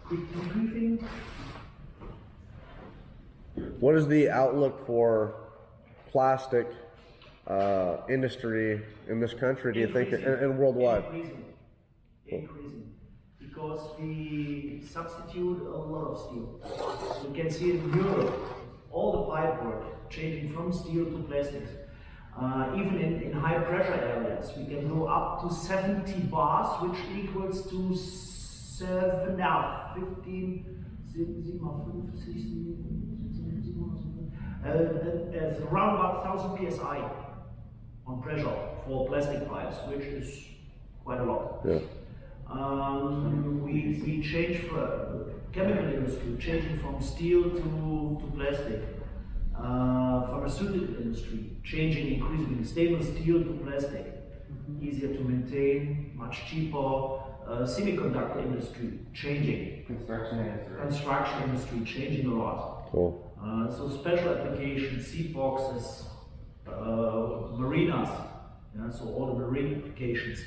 Quick debriefing. What is the outlook for plastic industry in this country, do you think, and worldwide? Increasing. Because we substitute a lot of steel. You can see in Europe, all the pipe work changing from steel to plastics. Even in high pressure areas, we can go up to 70 bars, which equals to 15, around about 1000 psi on pressure for plastic pipes, which is quite a lot. Yeah. We change for chemical industry, changing from steel to plastic. Pharmaceutical industry, changing, increasing stainless steel to plastic. Easier to maintain, much cheaper. Semiconductor industry, changing. Construction industry, changing a lot. Cool. So special applications, seat boxes, marinas, yeah, so all the marine applications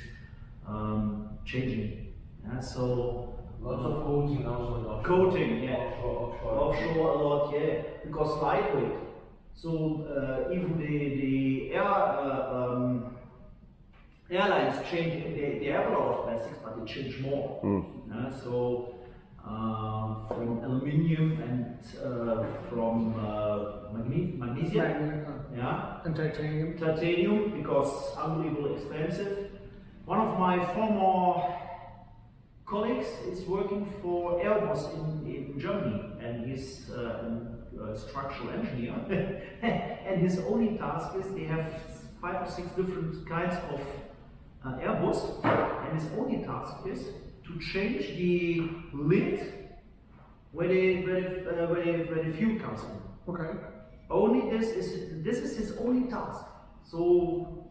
changing. Yeah, so lots of coating also. Coating, yeah. Offshore a lot, yeah. Because lightweight. So even the airlines change. They have a lot of plastics, but they change more. Yeah, so from aluminium and from magnesium, yeah, and titanium. Titanium, because unbelievably expensive. One of my former colleagues is working for Airbus in Germany, and he's a structural engineer. And his only task is they have 5 or 6 different kinds of Airbus, and his only task is to change the lid where the fuel comes in. Okay. Only this is his only task. So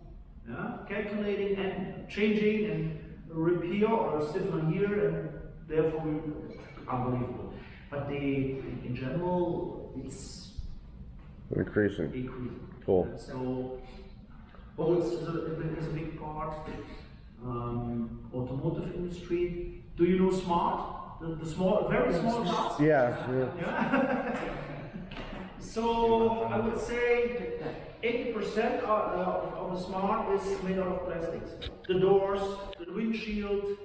yeah, calculating and changing and repair or stiffen here, and therefore unbelievable. But in general it's Increasing. Cool. So bolts is a big part. Automotive industry. Do you know smart? The small, very small parts? Yeah. So I would say 80% of the smart is made out of plastics. The doors, the windshield,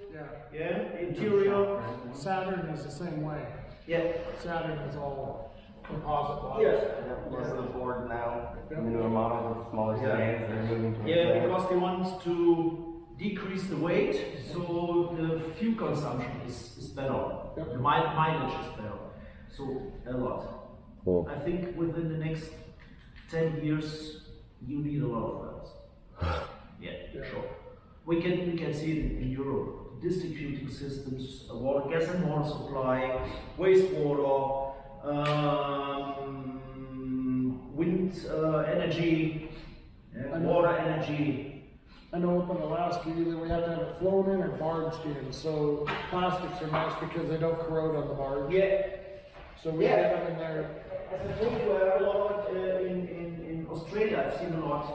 yeah, interior. Saturn is the same way. Yeah. Saturn is all composite bodies. Yes. Most of the Ford now, the newer models with smaller sedans, they're moving towards Yeah, that. because they want to decrease the weight, so the fuel consumption is better. The mileage is better. So a lot. Cool. I think within the next 10 years, you need a lot of wells. Yeah, sure. We can see it in Europe. Distributing systems, water, gas and water supply, wastewater, wind energy, water energy. I know up in Alaska, either we have to have it flown in or barged in. So plastics are nice because they don't corrode on the barge. Yeah. So we have them in there. As I told you, I have a lot in Australia. I've seen a lot.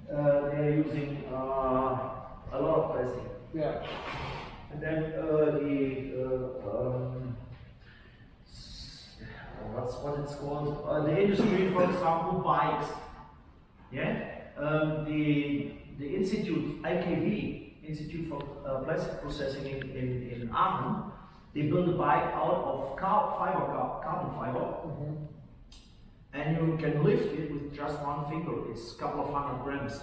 They're using a lot of plastic. Yeah. And then what it's called? The industry, for example, bikes. Yeah. The institute, IKV, Institute for Plastic Processing in Aachen, they build a bike out of carbon fiber, and you can lift it with just one finger. It's a couple of 100 grams.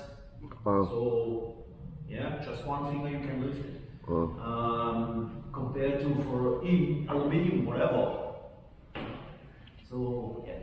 Wow. So yeah, just one finger you can lift it. Wow. Compared to for aluminium, whatever. So yeah,